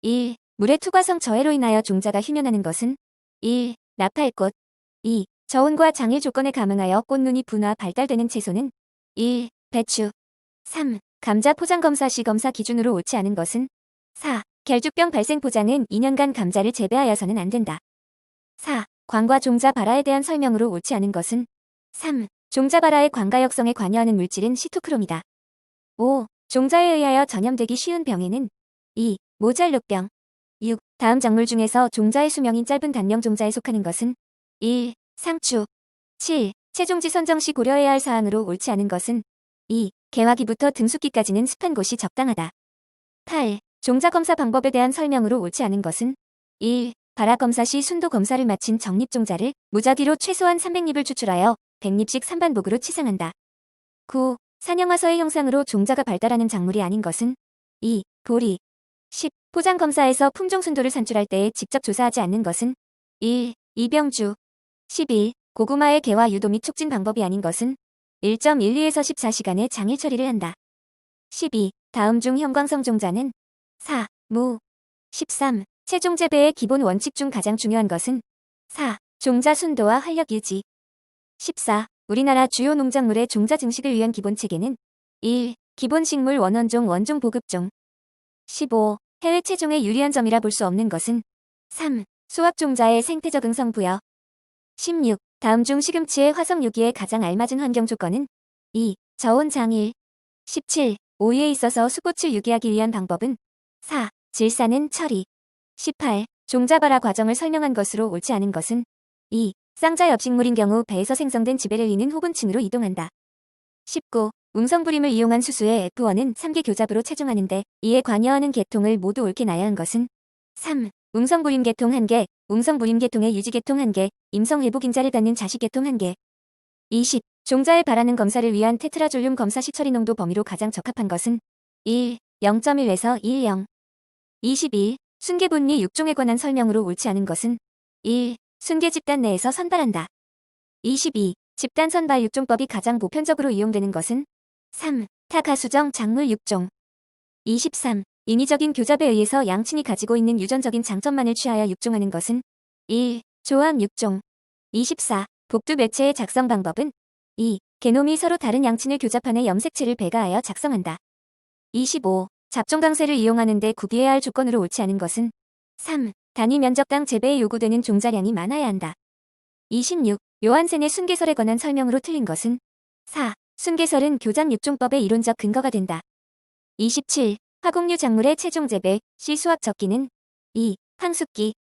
1. 물의 투과성 저해로 인하여 종자가 희면하는 것은 1. 나팔꽃 2. 저온과 장일 조건에 감응하여 꽃눈이 분화 발달되는 채소는 1. 배추 3. 감자 포장 검사 시 검사 기준으로 옳지 않은 것은 4. 결죽병 발생 포장은 2년간 감자를 재배하여서는 안 된다. 4. 광과 종자 발화에 대한 설명으로 옳지 않은 것은 3. 종자 발화의 광가역성에 관여하는 물질은 시토크롬이다. 5. 종자에 의하여 전염되기 쉬운 병에는 2. 모잘룩병 6. 다음 작물 중에서 종자의 수명이 짧은 단명 종자에 속하는 것은 1. 상추 7. 채종지 선정 시 고려해야 할 사항으로 옳지 않은 것은 2. 개화기부터 등숙기까지는 습한 곳이 적당하다. 8. 종자 검사 방법에 대한 설명으로 옳지 않은 것은 1. 발화 검사 시 순도 검사를 마친 정립 종자를 무작위로 최소한 300립을 추출하여 100립씩 3반복으로 치상한다. 9. 산영화서의 형상으로 종자가 발달하는 작물이 아닌 것은 2. 보리 10. 포장 검사에서 품종 순도를 산출할 때에 직접 조사하지 않는 것은 1. 이병주 11. 고구마의 개화 유도 및 촉진 방법이 아닌 것은 1.12에서 14시간의 장일 처리를 한다. 12. 다음 중 형광성 종자는 4. 무 13. 채종 재배의 기본 원칙 중 가장 중요한 것은 4. 종자 순도와 활력 유지 14. 우리나라 주요 농작물의 종자 증식을 위한 기본 체계는 1. 기본 식물 원원종 원종 보급종 15. 해외 채종에 유리한 점이라 볼 수 없는 것은 3. 수확 종자의 생태 적응성 부여 16. 다음 중 시금치의 화성 유기에 가장 알맞은 환경 조건은 2. 저온 장일 17. 오이에 있어서 수꽃을 유기하기 위한 방법은 4. 질사는 처리 18. 종자 발화 과정을 설명한 것으로 옳지 않은 것은 2. 쌍자 엽식물인 경우 배에서 생성된 지베렐린은 호분층으로 이동한다. 19. 웅성부림을 이용한 수수의 F1은 3개 교잡으로 채종하는데 이에 관여하는 계통을 모두 옳게 나열한 것은 3. 웅성부림 계통 1개, 웅성부림 계통의 유지 계통 1개, 임성회복 인자를 갖는 자식 계통 1개. 20. 종자에 발하는 검사를 위한 테트라졸륨 검사 시 처리 농도 범위로 가장 적합한 것은 1. 0.1에서 1.0. 21. 순계분리 6종에 관한 설명으로 옳지 않은 것은 1. 순계 집단 내에서 선발한다. 22. 집단 선발 6종법이 가장 보편적으로 이용되는 것은 3. 타가수정 작물 6종 23. 인위적인 교잡에 의해서 양친이 가지고 있는 유전적인 장점만을 취하여 6종하는 것은 1. 조합 6종 24. 복두 매체의 작성 방법은 2. 게놈이 서로 다른 양친을 교잡하는 염색체를 배가하여 작성한다. 25. 잡종 강세를 이용하는 데 구비해야 할 조건으로 옳지 않은 것은 3. 단위 면적당 재배에 요구되는 종자량이 많아야 한다. 26. 요한센의 순계설에 관한 설명으로 틀린 것은 4. 순계설은 교장 6종법의 이론적 근거가 된다. 27. 화곡류 작물의 최종 재배 시 수확 적기는 2. 항숙기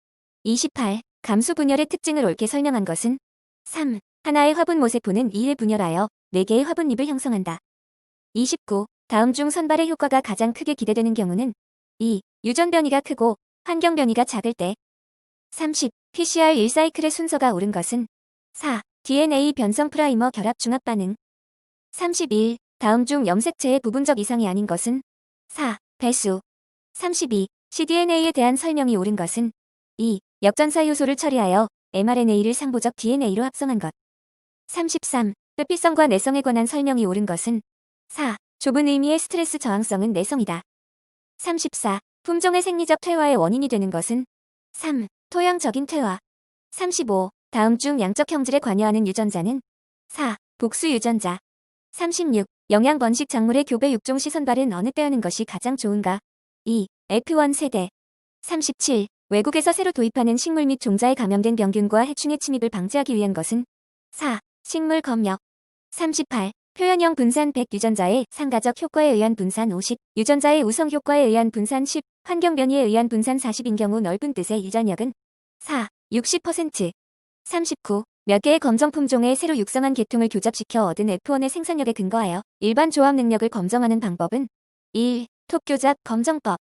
28. 감수 분열의 특징을 옳게 설명한 것은 3. 하나의 화분 모세포는 2에 분열하여 4개의 화분잎을 형성한다. 29. 다음 중 선발의 효과가 가장 크게 기대되는 경우는 2. 유전 변이가 크고 환경 변이가 작을 때 30. PCR 1사이클의 순서가 옳은 것은 4. DNA 변성 프라이머 결합 중합 반응 31. 다음 중 염색체의 부분적 이상이 아닌 것은 4. 배수 32. cDNA에 대한 설명이 옳은 것은 2. 역전사 요소를 처리하여 mRNA를 상보적 DNA로 합성한 것 33. 표피성과 내성에 관한 설명이 옳은 것은 4. 좁은 의미의 스트레스 저항성은 내성이다. 34. 품종의 생리적 퇴화의 원인이 되는 것은 3. 토양적인 퇴화 35. 다음 중 양적 형질에 관여하는 유전자는 4. 복수 유전자 36. 영양 번식 작물의 교배 6종 시 선발은 어느 때 하는 것이 가장 좋은가? 2. F1 세대 37. 외국에서 새로 도입하는 식물 및 종자에 감염된 병균과 해충의 침입을 방지하기 위한 것은 4. 식물 검역 38. 표현형 분산 100 유전자의 상가적 효과에 의한 분산 50, 유전자의 우성 효과에 의한 분산 10, 환경 변이에 의한 분산 40인 경우 넓은 뜻의 유전력은 4. 60%. 39. 몇 개의 검정 품종의 새로 육성한 계통을 교잡시켜 얻은 F1의 생산력에 근거하여 일반 조합 능력을 검정하는 방법은 1. 톱교잡 검정법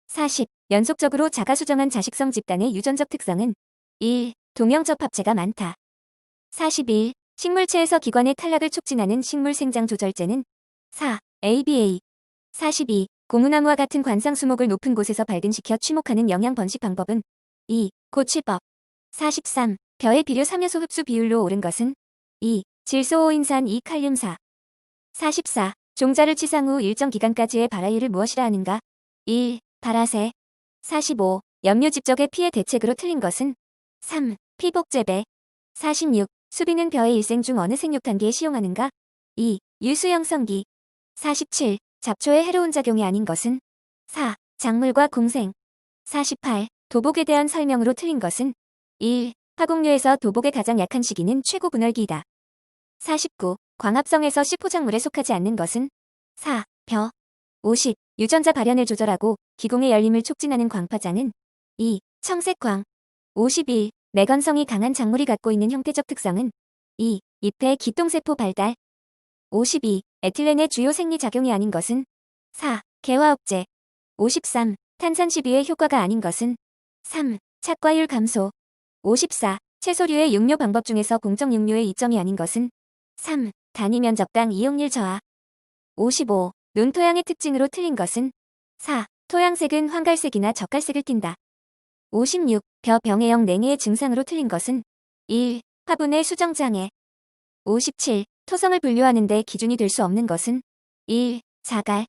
40. 연속적으로 자가수정한 자식성 집단의 유전적 특성은 1. 동형접합체가 많다. 41. 식물체에서 기관의 탈락을 촉진하는 식물 생장 조절제는 4. ABA 42. 고무나무와 같은 관상 수목을 높은 곳에서 발근시켜 취목하는 영양 번식 방법은 2. 고치법 43. 벼의 비료 3요소 흡수 비율로 옳은 것은 2. 질소오인산 2 칼륨 4. 44. 종자를 치상 후 일정 기간까지의 발화율을 무엇이라 하는가? 1. 발화세 45. 염료 집적의 피해 대책으로 틀린 것은 3. 피복재배. 46. 수비는 벼의 일생 중 어느 생육단계에 시용하는가? 2. 유수형성기. 47. 잡초의 해로운 작용이 아닌 것은 4. 작물과 공생. 48. 도복에 대한 설명으로 틀린 것은 1. 화곡류에서 도복의 가장 약한 시기는 최고 분할기이다. 49. 광합성에서 시포작물에 속하지 않는 것은 4. 벼. 50. 유전자 발현을 조절하고 기공의 열림을 촉진하는 광파장은 2. 청색광. 51. 내건성이 강한 작물이 갖고 있는 형태적 특성은 2. 잎의 기똥세포 발달. 52. 에틸렌의 주요 생리작용이 아닌 것은 4. 개화업제. 53. 탄산 시비의 효과가 아닌 것은 3. 착과율 감소. 54. 채소류의 육류 방법 중에서 공적 육류의 이점이 아닌 것은 3. 단위 면적당 이용률 저하. 55. 논토양의 특징으로 틀린 것은 4. 토양색은 황갈색이나 젓갈색을 띈다. 56. 벼 병해형 냉해의 증상으로 틀린 것은 1. 화분의 수정장애. 57. 토성을 분류하는 데 기준이 될 수 없는 것은 1. 자갈.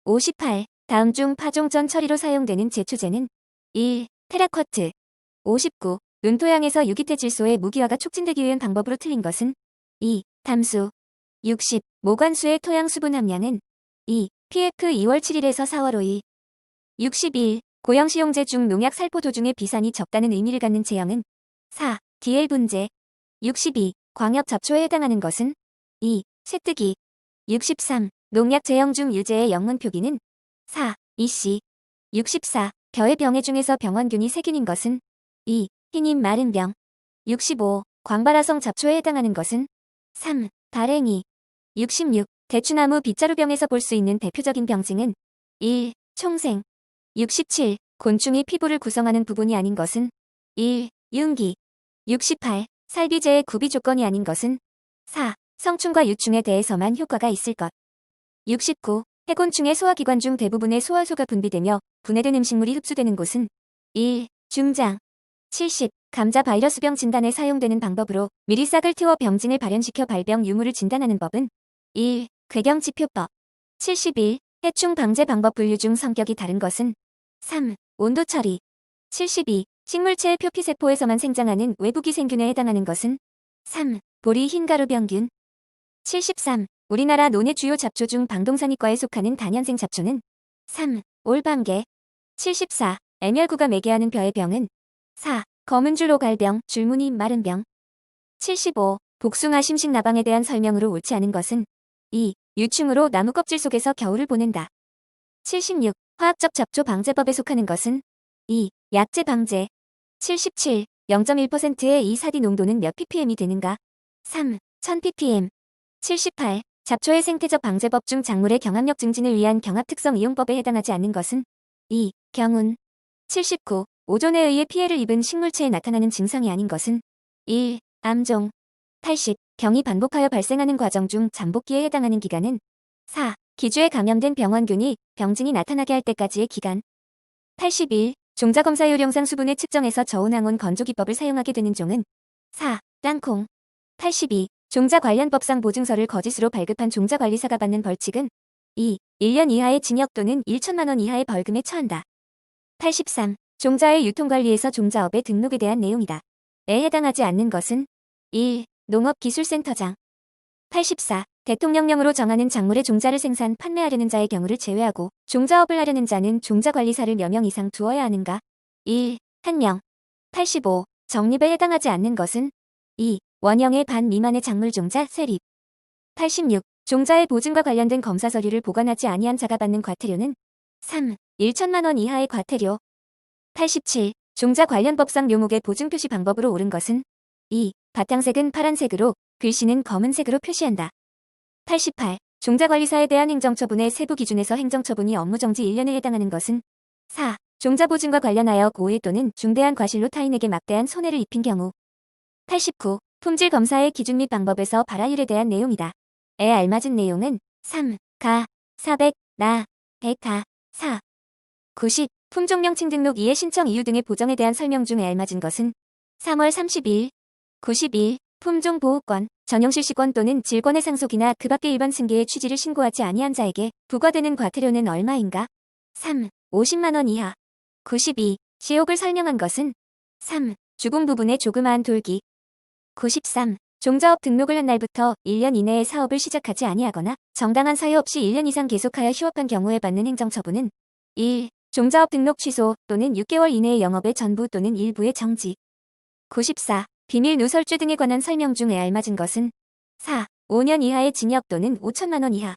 58. 다음 중 파종 전 처리로 사용되는 제초제는 1. 테라쿼트. 59. 논토양에서 유기태 질소의 무기화가 촉진되기 위한 방법으로 틀린 것은 2. 담수. 60. 모관수의 토양 수분 함량은 2. pF 2월 7일에서 4월 5일. 61. 고형시용제 중 농약 살포 도중에 비산이 적다는 의미를 갖는 제형은 4. DL 분제. 62. 광역 잡초에 해당하는 것은 2. 쇠뜨기. 63. 농약 제형 중 유제의 영문 표기는 4. EC. 64. 벼의 병해 중에서 병원균이 세균인 것은 2. 흰잎 마른 병. 65. 광발화성 잡초에 해당하는 것은 3. 발행이. 66. 대추나무 빗자루병에서 볼 수 있는 대표적인 병증은 1. 총생. 67. 곤충이 피부를 구성하는 부분이 아닌 것은 1. 윤기. 68. 살비제의 구비 조건이 아닌 것은 4. 성충과 유충에 대해서만 효과가 있을 것. 69. 해곤충의 소화기관 중 대부분의 소화소가 분비되며 분해된 음식물이 흡수되는 곳은 1. 중장. 70. 감자 바이러스병 진단에 사용되는 방법으로 미리 싹을 틔워 병진을 발현시켜 발병 유무를 진단하는 법은 1. 궤경지표법. 71. 해충 방제 방법 분류 중 성격이 다른 것은 3. 온도 처리. 72. 식물체의 표피세포에서만 생장하는 외부기생균에 해당하는 것은 3. 보리 흰가루병균. 73. 우리나라 논의 주요 잡초 중 방동산이과에 속하는 단연생 잡초는 3. 올방개. 74. 애멸구가 매개하는 벼의 병은 4. 검은줄 오갈병, 줄무늬 마른 병. 75. 복숭아 심식 나방에 대한 설명으로 옳지 않은 것은 2. 유충으로 나무 껍질 속에서 겨울을 보낸다. 76. 화학적 잡초 방제법에 속하는 것은 2. 약제 방제. 77. 0.1%의 이사디 농도는 몇 ppm이 되는가? 3. 1000ppm. 78. 잡초의 생태적 방제법 중 작물의 경합력 증진을 위한 경합특성 이용법에 해당하지 않는 것은 2. 경운. 79. 오존에 의해 피해를 입은 식물체에 나타나는 증상이 아닌 것은 1. 암종. 80. 병이 반복하여 발생하는 과정 중 잠복기에 해당하는 기간은 4. 기주에 감염된 병원균이 병증이 나타나게 할 때까지의 기간. 81. 종자검사 요령상 수분의 측정에서 저온항온 건조기법을 사용하게 되는 종은 4. 땅콩. 82. 종자 관련 법상 보증서를 거짓으로 발급한 종자관리사가 받는 벌칙은 2. 1년 이하의 징역 또는 1천만 원 이하의 벌금에 처한다. 83. 종자의 유통관리에서 종자업의 등록에 대한 내용이다. 에 해당하지 않는 것은 1. 농업기술센터장. 84. 대통령령으로 정하는 작물의 종자를 생산, 판매하려는 자의 경우를 제외하고 종자업을 하려는 자는 종자관리사를 몇 명 이상 두어야 하는가? 1. 1명. 85. 적립에 해당하지 않는 것은 2. 원형의 반 미만의 작물 종자 세립. 86. 종자의 보증과 관련된 검사 서류를 보관하지 아니한 자가 받는 과태료는 3. 1천만 원 이하의 과태료. 87. 종자 관련 법상 묘목의 보증 표시 방법으로 옳은 것은 2. 바탕색은 파란색으로 글씨는 검은색으로 표시한다. 88. 종자관리사에 대한 행정처분의 세부 기준에서 행정처분이 업무정지 1년에 해당하는 것은 4. 종자보증과 관련하여 고의 또는 중대한 과실로 타인에게 막대한 손해를 입힌 경우. 89. 품질검사의 기준 및 방법에서 발화율에 대한 내용이다. 에 알맞은 내용은 3. 가, 400, 나, 100가, 4. 90. 품종명칭 등록 이해 신청 이유 등의 보정에 대한 설명 중에 알맞은 것은 3월 30일. 91. 품종보호권, 전용실시권 또는 질권의 상속이나 그 밖의 일반 승계의 취지를 신고하지 아니한 자에게 부과되는 과태료는 얼마인가? 3. 50만 원 이하. 92. 시옥을 설명한 것은 3. 주공 부분의 조그마한 돌기. 93. 종자업 등록을 한 날부터 1년 이내에 사업을 시작하지 아니하거나 정당한 사유 없이 1년 이상 계속하여 휴업한 경우에 받는 행정처분은 1. 종자업 등록 취소 또는 6개월 이내의 영업의 전부 또는 일부의 정지. 94. 비밀 누설죄 등에 관한 설명 중에 알맞은 것은 4. 5년 이하의 징역 또는 5천만 원 이하.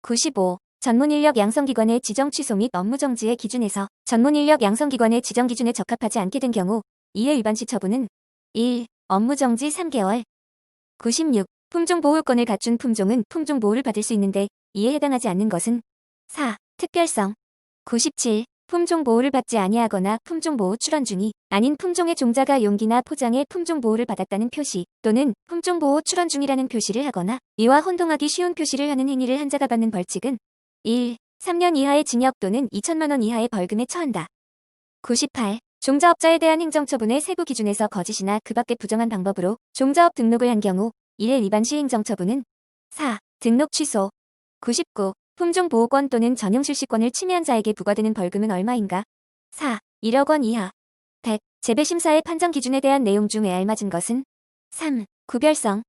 95. 전문인력 양성기관의 지정 취소 및 업무 정지의 기준에서 전문인력 양성기관의 지정 기준에 적합하지 않게 된 경우 이에 위반 시 처분은 1. 업무 정지 3개월. 96. 품종보호권을 갖춘 품종은 품종보호를 받을 수 있는데 이에 해당하지 않는 것은 4. 특별성. 97. 품종보호를 받지 아니하거나 품종보호 출원 중이 아닌 품종의 종자가 용기나 포장에 품종보호를 받았다는 표시 또는 품종보호 출원 중이라는 표시를 하거나 이와 혼동하기 쉬운 표시를 하는 행위를 한 자가 받는 벌칙은 1. 3년 이하의 징역 또는 2천만 원 이하의 벌금에 처한다. 98. 종자업자에 대한 행정처분의 세부 기준에서 거짓이나 그 밖의 부정한 방법으로 종자업 등록을 한 경우 이를 위반 시 행정처분은 4. 등록 취소. 99. 품종보호권 또는 전용실시권을 침해한 자에게 부과되는 벌금은 얼마인가? 4. 1억 원 이하. 100. 재배심사의 판정 기준에 대한 내용 중에 알맞은 것은 3. 구별성.